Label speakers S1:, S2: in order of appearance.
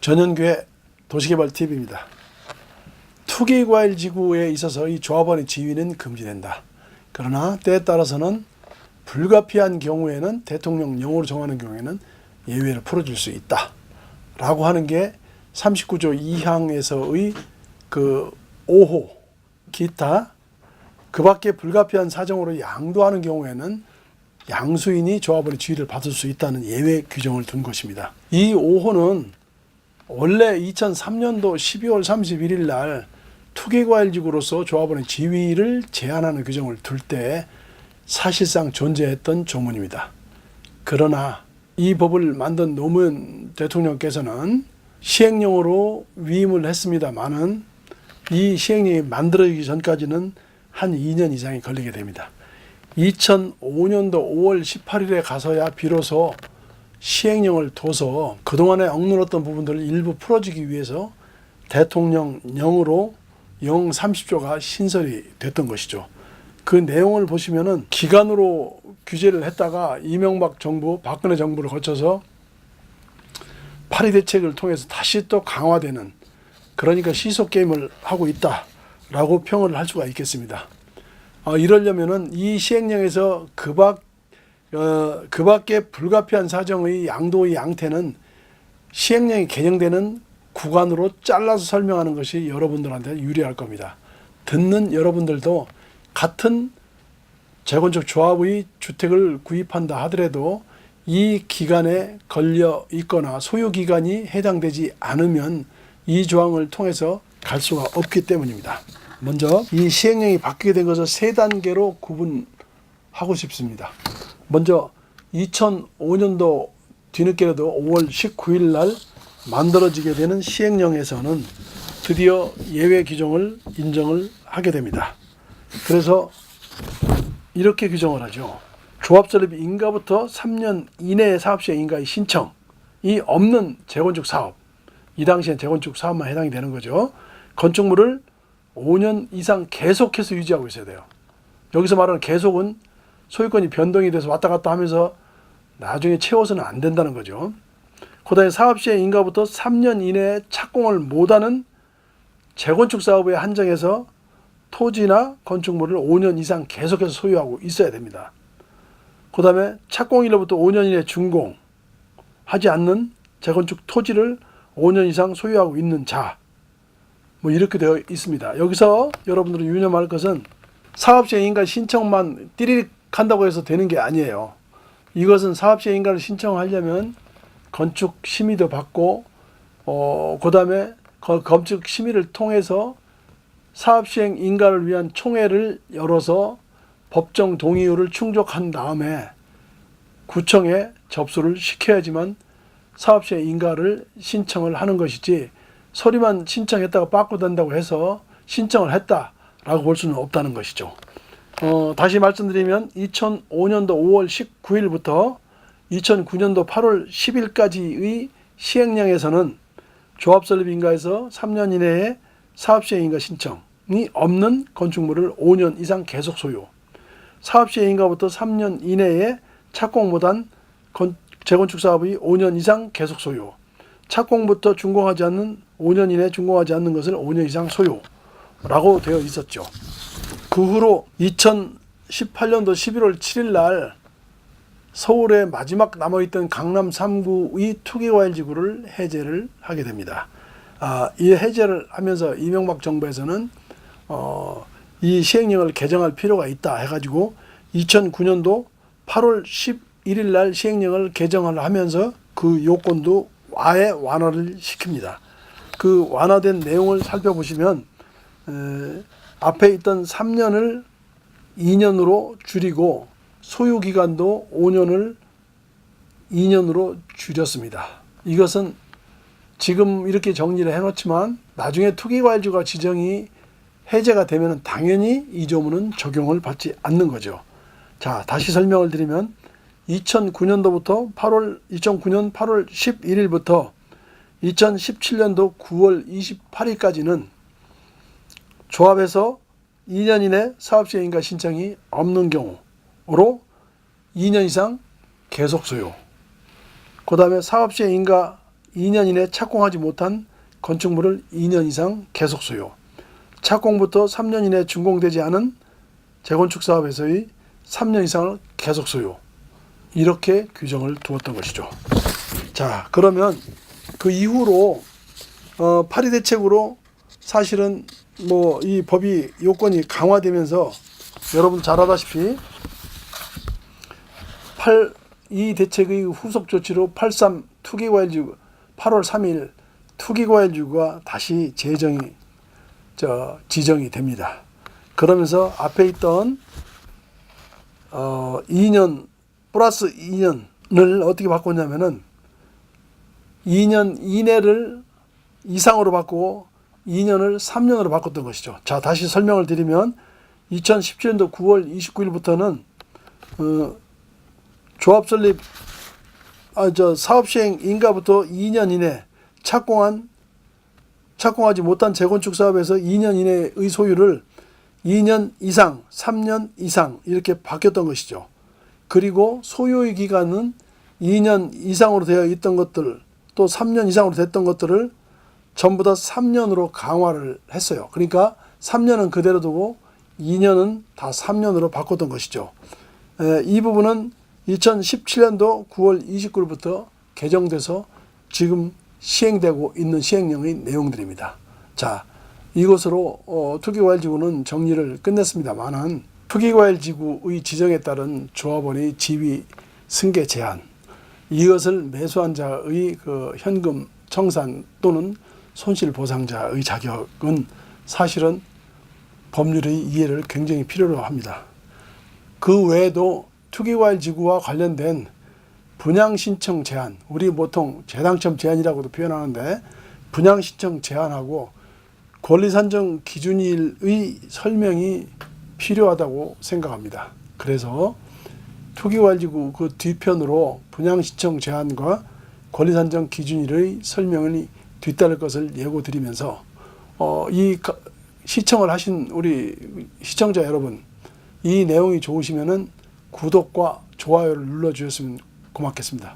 S1: 전현규의 도시개발TV입니다. 투기과일지구에 있어서 이 조합원의 지위는 금지된다. 그러나 때에 따라서는 불가피한 경우에는 대통령령으로 정하는 경우에는 예외를 풀어줄 수 있다 라고 하는 게 39조 2항에서의 그 5호 기타 그 밖에 불가피한 사정으로 양도하는 경우에는 양수인이 조합원의 지위를 받을 수 있다는 예외 규정을 둔 것입니다. 이 5호는 원래 2003년도 12월 31일 날 투기과일지구로서 조합원의 지위를 제한하는 규정을 둘 때 사실상 존재했던 조문입니다. 그러나 이 법을 만든 노무현 대통령께서는 시행령으로 위임을 했습니다마는 이 시행령이 만들어지기 전까지는 한 2년 이상이 걸리게 됩니다. 2005년도 5월 18일에 가서야 비로소 시행령을 둬서 그동안에 억눌렀던 부분들을 일부 풀어주기 위해서 대통령령으로 영 30조가 신설이 됐던 것이죠. 그 내용을 보시면은 기간으로 규제를 했다가 이명박 정부, 박근혜 정부를 거쳐서 파리 대책을 통해서 다시 또 강화되는, 그러니까 시속 게임을 하고 있다라고 평을 할 수가 있겠습니다. 이러려면은 이 시행령에서 그 밖에 불가피한 사정의 양도의 양태는 시행령이 개정되는 구간으로 잘라서 설명하는 것이 여러분들한테 유리할 겁니다. 듣는 여러분들도 같은 재건축 조합의 주택을 구입한다 하더라도 이 기간에 걸려 있거나 소유 기간이 해당되지 않으면 이 조항을 통해서 갈 수가 없기 때문입니다. 먼저 이 시행령이 바뀌게 된 것을 세 단계로 구분하고 싶습니다. 먼저 2005년도 뒤늦게라도 5월 19일 날 만들어지게 되는 시행령에서는 드디어 예외 규정을 인정을 하게 됩니다. 그래서 이렇게 규정을 하죠. 조합 설립 인가부터 3년 이내의 사업시행 인가의 신청이 없는 재건축 사업, 이 당시엔 재건축 사업만 해당이 되는 거죠. 건축물을 5년 이상 계속해서 유지하고 있어야 돼요. 여기서 말하는 계속은 소유권이 변동이 돼서 왔다 갔다 하면서 나중에 채워서는 안 된다는 거죠. 그 다음에 사업시행 인가부터 3년 이내에 착공을 못하는 재건축 사업에 한정해서 토지나 건축물을 5년 이상 계속해서 소유하고 있어야 됩니다. 그 다음에 착공일로부터 5년 이내 준공하지 않는 재건축 토지를 5년 이상 소유하고 있는 자, 뭐 이렇게 되어 있습니다. 여기서 여러분들이 유념할 것은 사업시행 인가 신청만 띠리릭 한다고 해서 되는 게 아니에요. 이것은 사업시행 인가를 신청하려면 건축 심의도 받고 그 다음에 건축 심의를 통해서 사업시행 인가를 위한 총회를 열어서 법정 동의율을 충족한 다음에 구청에 접수를 시켜야지만 사업시행 인가를 신청을 하는 것이지, 소리만 신청했다가 바꿔된다고 해서 신청을 했다라고 볼 수는 없다는 것이죠. 다시 말씀드리면 2005년도 5월 19일부터 2009년도 8월 10일까지의 시행령에서는 조합설립인가에서 3년 이내에 사업시행인가 신청이 없는 건축물을 5년 이상 계속 소유, 사업시행인가부터 3년 이내에 착공 못한 재건축 사업의 5년 이상 계속 소유, 착공부터 준공하지 않는 5년 이내에 준공하지 않는 것을 5년 이상 소유라고 되어 있었죠. 그 후로 2018년도 11월 7일 날 서울에 마지막 남아있던 강남 3구의 투기과일지구를 해제를 하게 됩니다. 이 해제를 하면서 이명박 정부에서는 이 시행령을 개정할 필요가 있다 해가지고 2009년도 8월 11일 날 시행령을 개정을 하면서 그 요건도 아예 완화를 시킵니다. 그 완화된 내용을 살펴보시면 앞에 있던 3년을 2년으로 줄이고 소유기간도 5년을 2년으로 줄였습니다. 이것은 지금 이렇게 정리를 해놓지만 나중에 투기과일지구가 지정이 해제가 되면 당연히 이 조문은 적용을 받지 않는 거죠. 자, 다시 설명을 드리면 2009년도부터 2009년 8월 11일부터 2017년도 9월 28일까지는 조합에서 2년 이내 사업시행인가 신청이 없는 경우로 2년 이상 계속 소유, 그 다음에 사업시행인가 2년 이내 착공하지 못한 건축물을 2년 이상 계속 소유, 착공부터 3년 이내 준공되지 않은 재건축 사업에서의 3년 이상을 계속 소유, 이렇게 규정을 두었던 것이죠. 자, 그러면 그 이후로 파리 대책으로 사실은 뭐 이 법이 요건이 강화되면서 여러분 잘 알다시피 이 대책의 후속 조치로 83 투기과열지구 8월 3일 투기과열지구가 다시 지정이 됩니다. 그러면서 앞에 있던 2년 플러스 2년을 어떻게 바꿨냐면은 2년 이내를 이상으로 바꾸고 2년을 3년으로 바꿨던 것이죠. 자, 다시 설명을 드리면 2017년도 9월 29일부터는 조합 설립 사업 시행 인가부터 2년 이내 착공하지 못한 재건축 사업에서 2년 이내의 소유를 2년 이상, 3년 이상 이렇게 바뀌었던 것이죠. 그리고 소유의 기간은 2년 이상으로 되어 있던 것들, 또 3년 이상으로 됐던 것들을 전부 다 3년으로 강화를 했어요. 그러니까 3년은 그대로 두고 2년은 다 3년으로 바꿨던 것이죠. 이 부분은 2017년도 9월 29일부터 개정돼서 지금 시행되고 있는 시행령의 내용들입니다. 자, 이것으로 투기과열지구는 정리를 끝냈습니다만은 투기과열지구의 지정에 따른 조합원의 지위 승계 제한, 이것을 매수한 자의 그 현금 청산 또는 손실보상자의 자격은 사실은 법률의 이해를 굉장히 필요로 합니다. 그 외에도 투기과열지구와 관련된 분양신청 제한, 우리 보통 재당첨 제한이라고도 표현하는데 분양신청 제한하고 권리산정 기준일의 설명이 필요하다고 생각합니다. 그래서 투기과열지구 그 뒤편으로 분양신청 제한과 권리산정 기준일의 설명이 뒤따를 것을 예고드리면서 이 시청을 하신 우리 시청자 여러분, 이 내용이 좋으시면은 구독과 좋아요를 눌러주셨으면 고맙겠습니다.